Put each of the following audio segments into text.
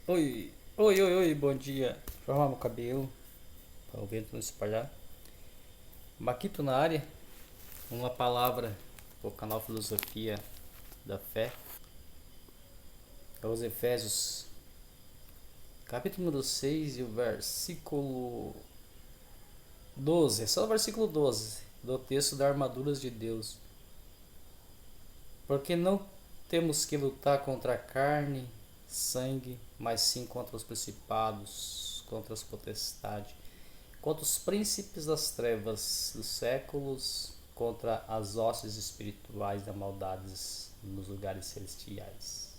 Oi, oi, oi, oi, bom dia. Deixa eu arrumar meu cabelo para o vento não espalhar. Maquito na área, uma palavra para o canal Filosofia da Fé. É os Efésios, capítulo número 6 e o versículo 12. É só o versículo 12 do texto da Armaduras de Deus. Porque não temos que lutar contra a carne, sangue, mas sim contra os principados, contra as potestades, contra os príncipes das trevas dos séculos, contra as hostes espirituais da maldades nos lugares celestiais.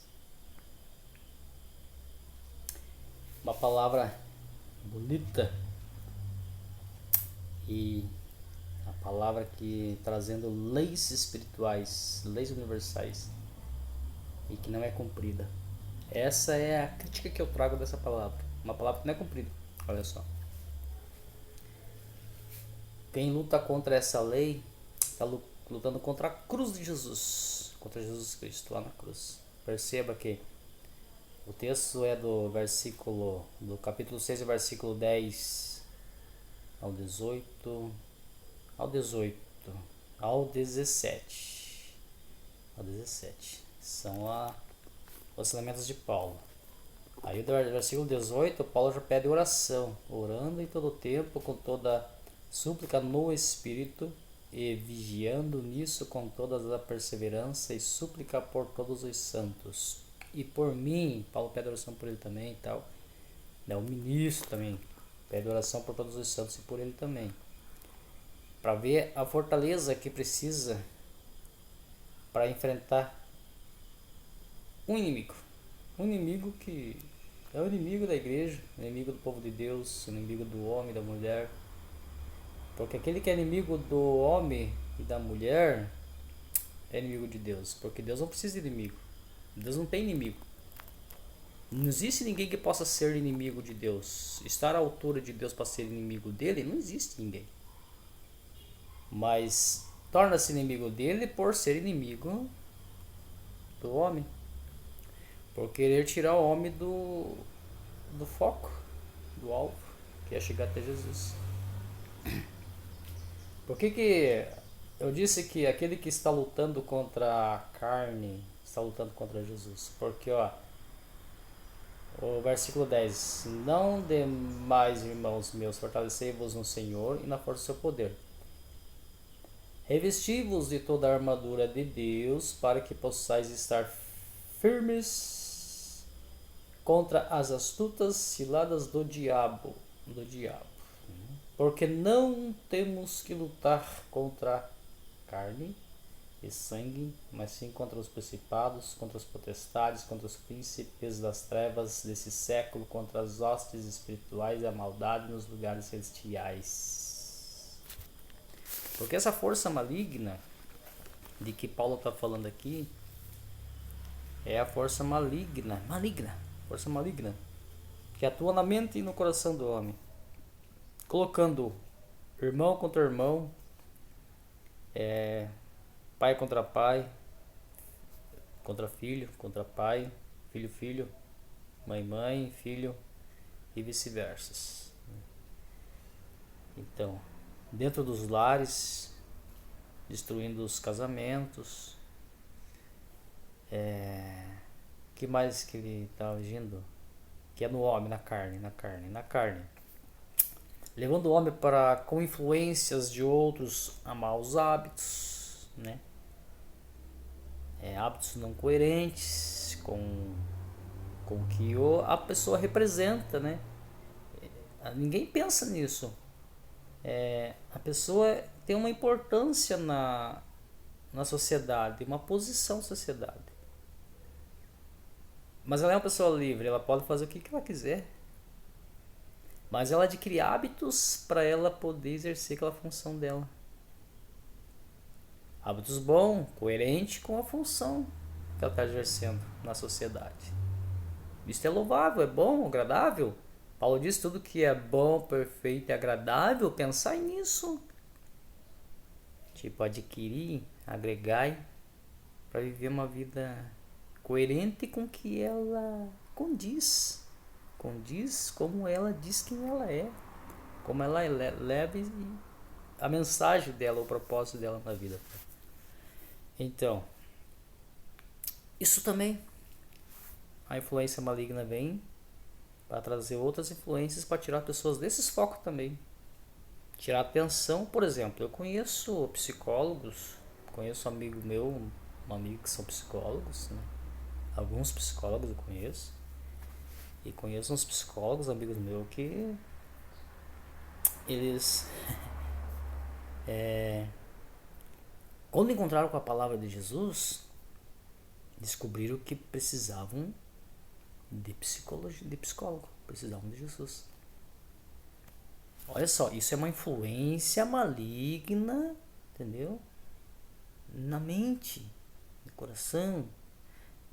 Uma palavra bonita e a palavra que trazendo leis espirituais, leis universais e que não é cumprida. Essa é a crítica que eu trago dessa palavra. Uma palavra que não é cumprida. Olha só. Quem luta contra essa lei está lutando contra a cruz de Jesus, contra Jesus Cristo lá na cruz. Perceba que o texto é do capítulo 6, versículo 10 ao 18, ao 18, ao 17. Ao 17. São os ensinamentos de Paulo. Aí o versículo 18, Paulo já pede oração, orando em todo o tempo, com toda súplica no Espírito, e vigiando nisso com toda a perseverança e súplica por todos os santos. E por mim, Paulo pede oração por ele também e tal. O ministro também pede oração por todos os santos e por ele também. Para ver a fortaleza que precisa para enfrentar um inimigo. Um inimigo que é o inimigo da igreja, o inimigo do povo de Deus, o inimigo do homem, da mulher. Porque aquele que é inimigo do homem e da mulher é inimigo de Deus. Porque Deus não precisa de inimigo. Deus não tem inimigo. Não existe ninguém que possa ser inimigo de Deus. Estar à altura de Deus para ser inimigo dele, não existe ninguém. Mas torna-se inimigo dele por ser inimigo do homem. Por querer tirar o homem do foco, do alvo, que é chegar até Jesus. Por que eu disse que aquele que está lutando contra a carne está lutando contra Jesus? Porque, ó, o versículo 10: Não demais, irmãos meus, fortalecei-vos no Senhor e na força do seu poder. Revesti-vos de toda a armadura de Deus, para que possais estar firmes contra as astutas ciladas do diabo. Porque não temos que lutar contra a carne e sangue, mas sim contra os principados, contra as potestades, contra os príncipes das trevas desse século, contra as hostes espirituais e a maldade nos lugares celestiais. Porque essa força maligna de que Paulo está falando aqui é a força força maligna, que atua na mente e no coração do homem, colocando irmão contra irmão, pai contra pai, contra filho, contra pai, filho, filho, mãe, mãe, filho e vice-versa. Então, dentro dos lares, destruindo os casamentos, que mais que ele está agindo? Que é no homem, na carne. Levando o homem para com influências de outros a maus hábitos, né? Hábitos não coerentes com o que a pessoa representa, né? Ninguém pensa nisso. A pessoa tem uma importância na sociedade, uma posição na sociedade. Mas ela é uma pessoa livre, ela pode fazer o que ela quiser. Mas ela adquire hábitos para ela poder exercer aquela função dela. Hábitos bons, coerentes com a função que ela está exercendo na sociedade. Isso é louvável, é bom, agradável. Paulo diz tudo que é bom, perfeito e agradável, pensai nisso. Tipo, adquirir, agregar para viver uma vida coerente com o que ela condiz. condiz como ela diz quem ela é, como ela leva a mensagem dela, o propósito dela na vida. Então, isso também, a influência maligna vem para trazer outras influências para tirar pessoas desses focos também. Tirar atenção, por exemplo, eu conheço psicólogos, conheço um amigo meu, um amigo que são psicólogos, né? Alguns psicólogos eu conheço, e conheço uns psicólogos, amigos meus, que eles, quando encontraram com a palavra de Jesus, descobriram que precisavam de psicologia, de psicólogo, precisavam de Jesus. Olha só, isso é uma influência maligna, entendeu? Na mente, no coração.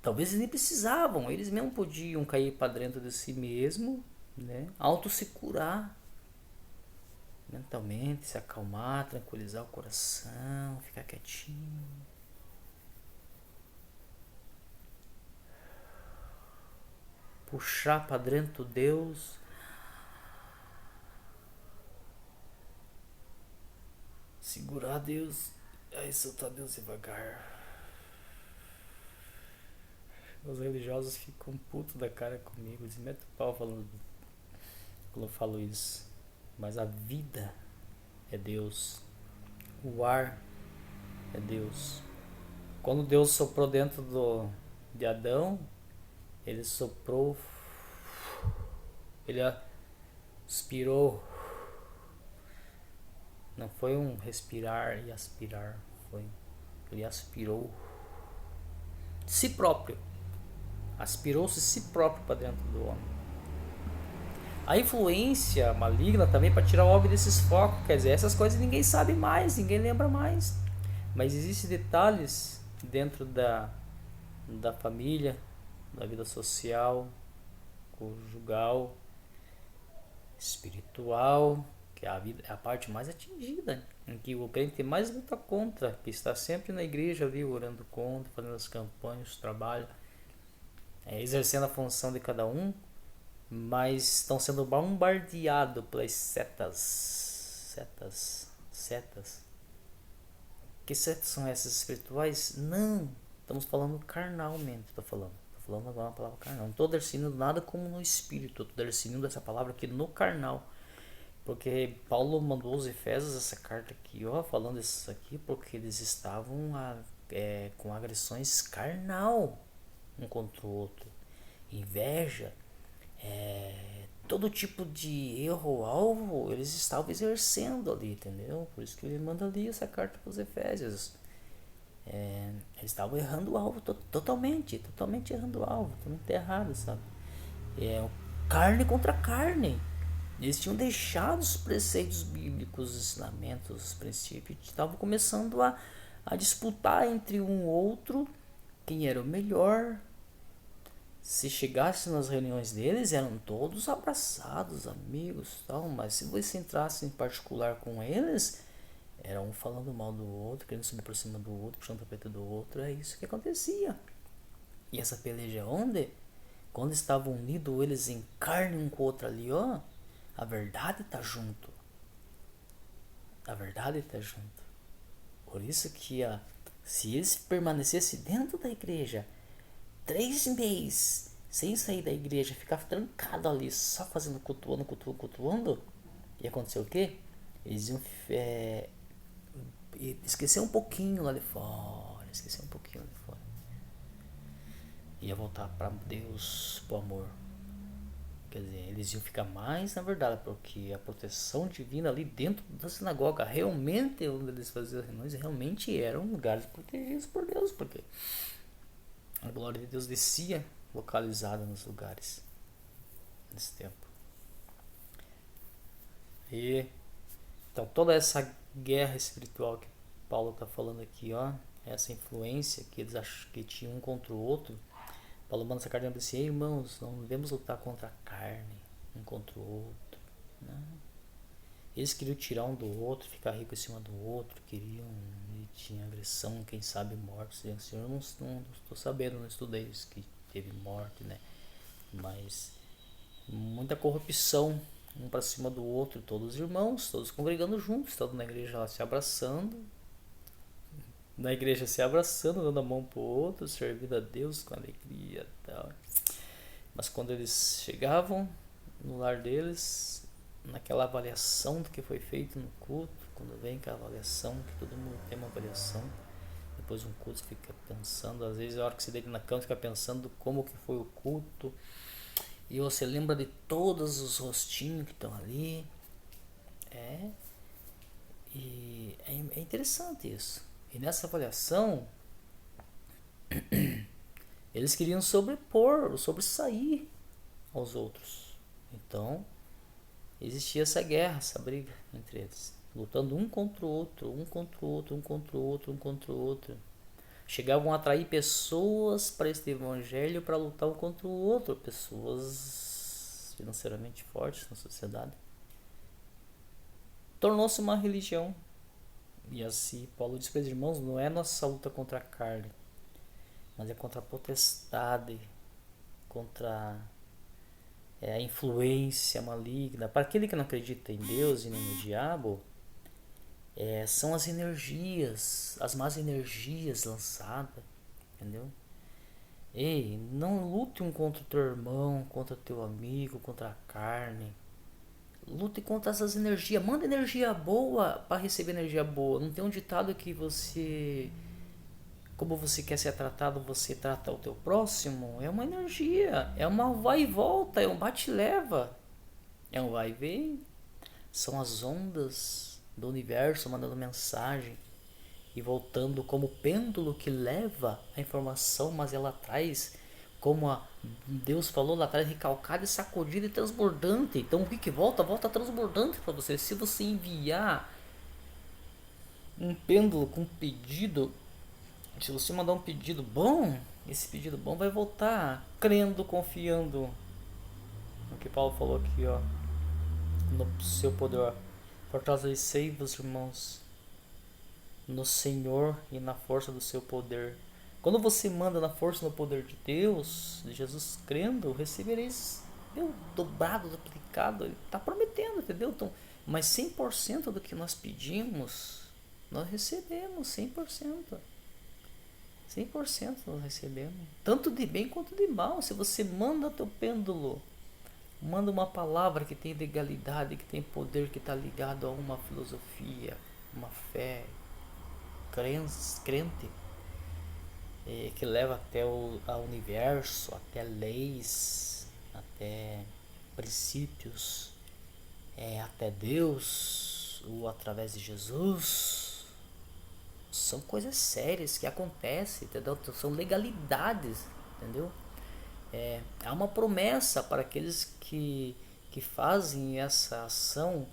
Talvez eles nem precisavam, eles mesmo podiam cair para dentro de si mesmo, né? Auto se curar mentalmente, se acalmar, tranquilizar o coração, ficar quietinho. Puxar para dentro Deus. Segurar Deus. Aí soltar Deus devagar. Os religiosos ficam putos da cara comigo. Eles metem o pau quando eu falo isso. Mas a vida é Deus. O ar é Deus. Quando Deus soprou dentro de Adão, ele soprou, ele aspirou. Não foi um respirar e aspirar, ele aspirou si próprio. Aspirou-se si próprio para dentro do homem. A influência maligna também para tirar o homem desses focos, quer dizer, essas coisas ninguém sabe mais, ninguém lembra mais. Mas existem detalhes dentro da família, da vida social, conjugal, espiritual, que é a parte mais atingida, em que o crente mais luta contra, que está sempre na igreja ali orando contra, fazendo as campanhas, o trabalho, exercendo a função de cada um, mas estão sendo bombardeados pelas setas. Que setas são essas espirituais? Não, estamos falando carnalmente, estou falando agora uma palavra carnal. Não estou definindo nada como no espírito, estou definindo essa palavra aqui no carnal. Porque Paulo mandou aos Efésios essa carta aqui, ó, falando isso aqui, porque eles estavam com agressões carnal um contra o outro. Inveja, todo tipo de erro alvo eles estavam exercendo ali, entendeu? Por isso que ele manda ali essa carta para os Efésios. Eles estavam errando o alvo totalmente errando o alvo, totalmente errado, sabe? Carne contra carne. Eles tinham deixado os preceitos bíblicos, os ensinamentos, os princípios, estavam começando a disputar entre um outro quem era o melhor. Se chegasse nas reuniões deles, eram todos abraçados, amigos, tal, mas se você entrasse em particular com eles, era um falando mal do outro, querendo subir por cima do outro, puxando o tapete do outro, é isso que acontecia. E essa peleja onde? Quando estavam unidos eles em carne um com o outro ali, ó, a verdade tá junto. A verdade tá junto. Por isso que se eles permanecessem dentro da igreja 3 meses sem sair da igreja, ficar trancado ali, só fazendo cultuando, ia acontecer o quê? Eles iam esquecer um pouquinho lá de fora, ia voltar para Deus, pro amor. Quer dizer, eles iam ficar mais na verdade, porque a proteção divina ali dentro da sinagoga, realmente onde eles faziam as reuniões, realmente eram lugares protegidos por Deus, porque a glória de Deus descia localizada nos lugares nesse tempo. E então toda essa guerra espiritual que Paulo está falando aqui, ó, essa influência que eles acham que tinham um contra o outro, Paulo manda essa carta e diz assim: irmãos, não devemos lutar contra a carne, um contra o outro. Não. Eles queriam tirar um do outro, ficar rico em cima do outro, e tinha agressão, quem sabe morte. O Senhor, não estou sabendo, não estudei isso, que teve morte, né? Mas muita corrupção, um para cima do outro, todos irmãos, todos congregando juntos, todos na igreja se abraçando, dando a mão pro outro, servindo a Deus com alegria e tal. Mas quando eles chegavam no lar deles, naquela avaliação do que foi feito no culto, quando vem aquela avaliação, que todo mundo tem uma avaliação, depois um culto fica pensando, às vezes a hora que você deita na cama fica pensando como que foi o culto, e você lembra de todos os rostinhos que estão ali. E é interessante isso. E nessa avaliação eles queriam sobressair aos outros. Então existia essa guerra, essa briga entre eles, lutando um contra o outro, um contra o outro, um contra o outro, um contra o outro. Chegavam a atrair pessoas para este evangelho para lutar um contra o outro, pessoas financeiramente fortes na sociedade. Tornou-se uma religião. E assim, Paulo diz para os irmãos, não é nossa luta contra a carne, mas é contra a potestade, contra a influência maligna. Para aquele que não acredita em Deus e nem no diabo, são as energias, as más energias lançadas, entendeu? Ei, não lute um contra o teu irmão, contra o teu amigo, contra a carne. Lute contra essas energias. Manda energia boa para receber energia boa. Não tem um ditado que você, como você quer ser tratado, você trata o teu próximo? É uma energia, é uma vai e volta, é um bate e leva, é um vai e vem. São as ondas do universo mandando mensagem e voltando como pêndulo que leva a informação, mas ela traz, como Deus falou lá atrás, recalcada e sacudida e transbordante. Então o que volta? Volta transbordante para você. Se você enviar um pêndulo com um pedido, se você mandar um pedido bom, esse pedido bom vai voltar crendo, confiando no que Paulo falou aqui, ó, no seu poder. Fortalecei-vos, irmãos, no Senhor e na força do seu poder. Quando você manda na força e no poder de Deus, de Jesus crendo, recebereis dobrado, duplicado. Ele está prometendo, entendeu? Então, mas 100% do que nós pedimos, nós recebemos 100%. 100% nós recebemos. Tanto de bem quanto de mal. Se você manda teu pêndulo, manda uma palavra que tem legalidade, que tem poder, que está ligado a uma filosofia, uma fé crente, que leva até ao universo, até leis, até princípios, até Deus, ou através de Jesus. São coisas sérias que acontecem, entendeu? São legalidades, entendeu? Há uma promessa para aqueles que fazem essa ação,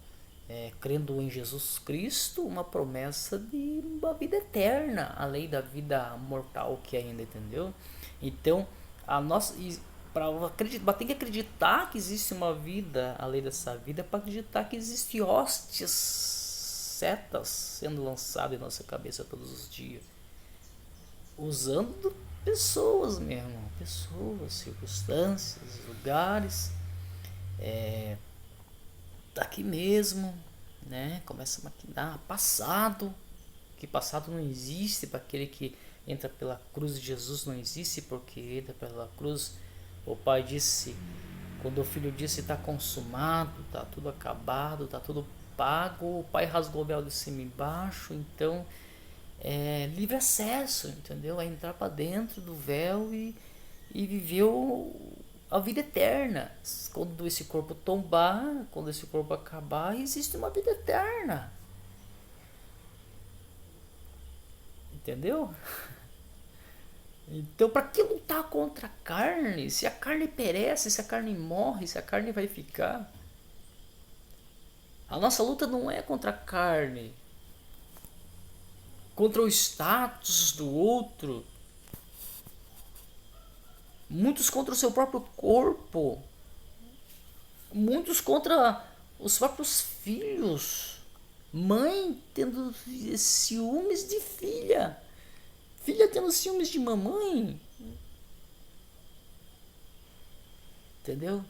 crendo em Jesus Cristo, uma promessa de uma vida eterna, além da vida mortal que ainda, entendeu? Então, a nossa, tem que acreditar que existe uma vida além dessa vida, para acreditar que existe hóstias, setas sendo lançadas em nossa cabeça todos os dias, usando pessoas mesmo, pessoas, circunstâncias, lugares, daqui mesmo, né? Começa a maquinar passado, que passado não existe. Para aquele que entra pela cruz de Jesus, não existe, porque entra pela cruz. O Pai disse, quando o Filho disse está consumado, está tudo acabado, está tudo pago, o Pai rasgou o véu de cima e embaixo. Então livre acesso, entendeu? É entrar para dentro do véu e viver a vida eterna. Quando esse corpo tombar, quando esse corpo acabar, existe uma vida eterna, entendeu? Então, para que lutar contra a carne? Se a carne perece, se a carne morre, se a carne vai ficar. A nossa luta não é contra a carne, contra o status do outro, muitos contra o seu próprio corpo, muitos contra os próprios filhos, mãe tendo ciúmes de filha, filha tendo ciúmes de mamãe, entendeu?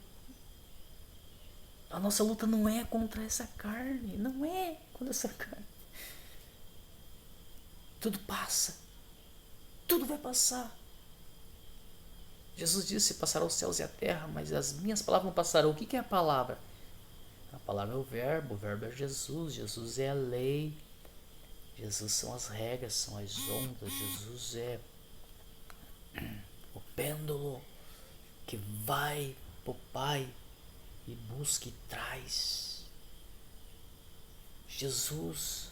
A nossa luta não é contra essa carne, não é contra essa carne. Tudo passa, tudo vai passar. Jesus disse: passarão os céus e a terra, mas as minhas palavras não passarão. O que é a palavra? A palavra é o verbo é Jesus, Jesus é a lei, Jesus são as regras, são as ondas, Jesus é o pêndulo que vai para o Pai e busca e traz. Jesus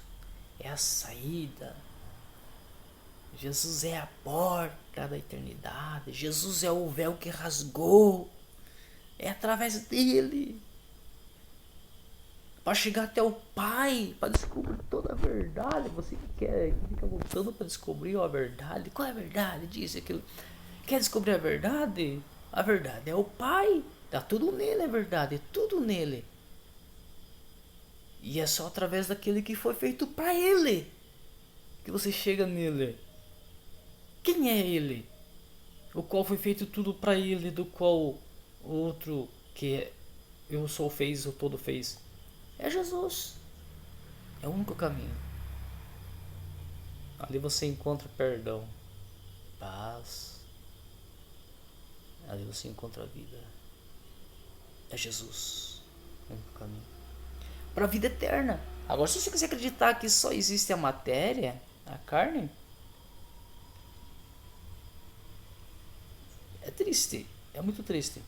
é a saída, Jesus é a porta da eternidade, Jesus é o véu que rasgou, é através dele, para chegar até o Pai, para descobrir toda a verdade. Você que fica lutando para descobrir a verdade, qual é a verdade disso, aquilo, quer descobrir a verdade? A verdade é o Pai, tá tudo nele, é verdade, é tudo nele. E é só através daquele que foi feito para ele que você chega nele. Quem é ele? O qual foi feito tudo para ele, do qual o outro que eu sou fez, o todo fez. É Jesus. É o único caminho. Ali você encontra perdão, paz. Ali você encontra a vida. É Jesus. É o único caminho para a vida eterna. Agora, se você quiser acreditar que só existe a matéria, a carne, é triste, é muito triste.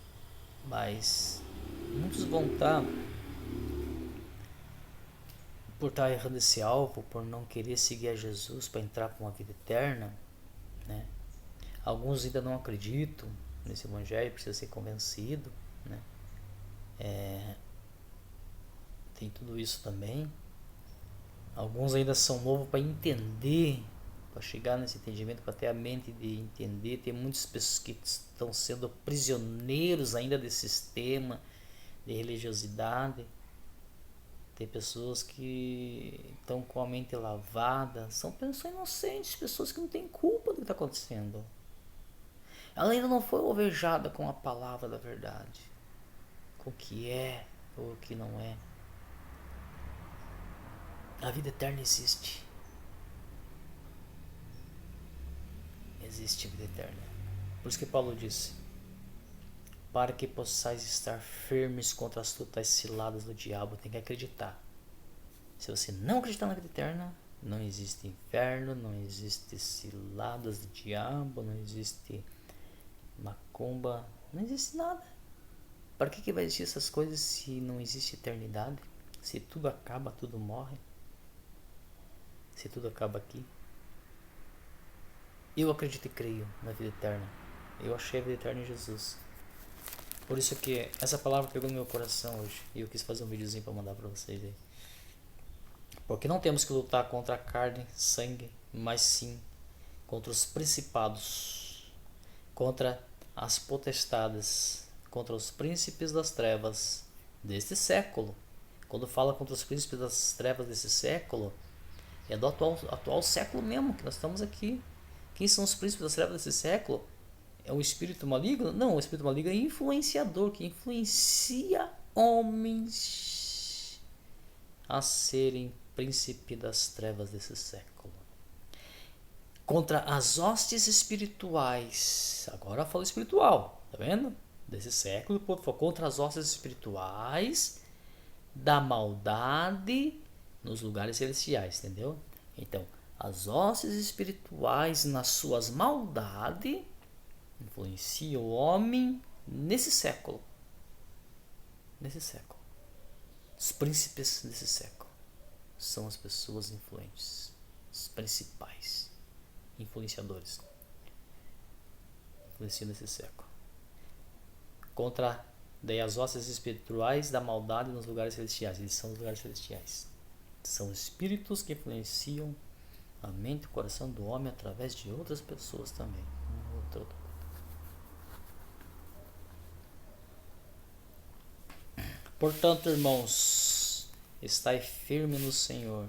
Mas muitos vão estar, por estar errando esse alvo, por não querer seguir a Jesus para entrar com a vida eterna, né? Alguns ainda não acreditam nesse evangelho, precisa ser convencido, né? Tem tudo isso também. Alguns ainda são novos para entender, para chegar nesse entendimento, para ter a mente de entender. Tem muitas pessoas que estão sendo prisioneiros ainda desse sistema de religiosidade. Tem pessoas que estão com a mente lavada, são pessoas inocentes, pessoas que não têm culpa do que está acontecendo. Ela ainda não foi alvejada com a palavra da verdade, com o que é ou o que não é. A vida eterna existe. Existe a vida eterna. Por isso que Paulo disse: para que possais estar firmes contra as totais ciladas do diabo, tem que acreditar. Se você não acreditar na vida eterna, não existe inferno, não existe ciladas do diabo, não existe macumba, não existe nada. Para que vai existir essas coisas se não existe eternidade? Se tudo acaba, tudo morre? Se tudo acaba aqui? Eu acredito e creio na vida eterna. Eu achei a vida eterna em Jesus. Por isso que essa palavra pegou no meu coração hoje. E eu quis fazer um videozinho para mandar para vocês aí. Porque não temos que lutar contra a carne, sangue, mas sim contra os principados, contra as potestades, contra os príncipes das trevas deste século. Quando fala contra os príncipes das trevas desse século, é do atual século mesmo, que nós estamos aqui. Quem são os príncipes das trevas desse século? É o espírito maligno? Não, o espírito maligno é influenciador, que influencia homens a serem príncipe das trevas desse século. Contra as hostes espirituais, agora falo espiritual, tá vendo? Desse século, contra as hostes espirituais da maldade nos lugares celestiais, entendeu? Então, as hostes espirituais nas suas maldades influenciam o homem nesse século. Nesse século. Os príncipes desse século são as pessoas influentes, os principais influenciadores. Influenciam nesse século. Contra daí as hostes espirituais da maldade nos lugares celestiais. Eles são os lugares celestiais. São espíritos que influenciam a mente e o coração do homem através de outras pessoas também. Portanto, irmãos, estai firme no Senhor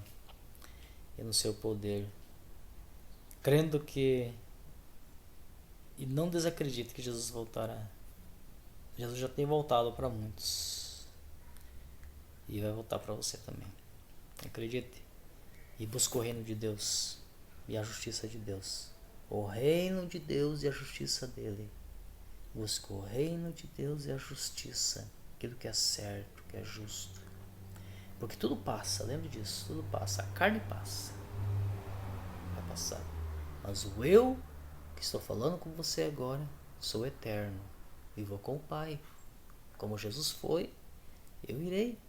e no seu poder, crendo que, e não desacredite que Jesus voltará. Jesus já tem voltado para muitos. e vai voltar para você também. Acredite. E busca o reino de Deus e a justiça de Deus. O reino de Deus e a justiça dele. Busca o reino de Deus e a justiça. Aquilo que é certo, que é justo. Porque tudo passa, lembre disso, tudo passa. A carne passa. Vai passar. Mas o eu que estou falando com você agora, sou eterno. E vou com o Pai. Como Jesus foi, eu irei.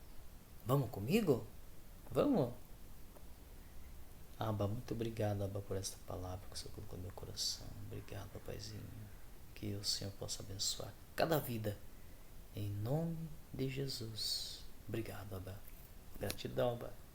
Vamos comigo? Vamos? Abba, muito obrigado, Abba, por esta palavra que o Senhor colocou no meu coração. Obrigado, Paizinho. Que o Senhor possa abençoar cada vida. Em nome de Jesus. Obrigado, Abba. Gratidão, Abba.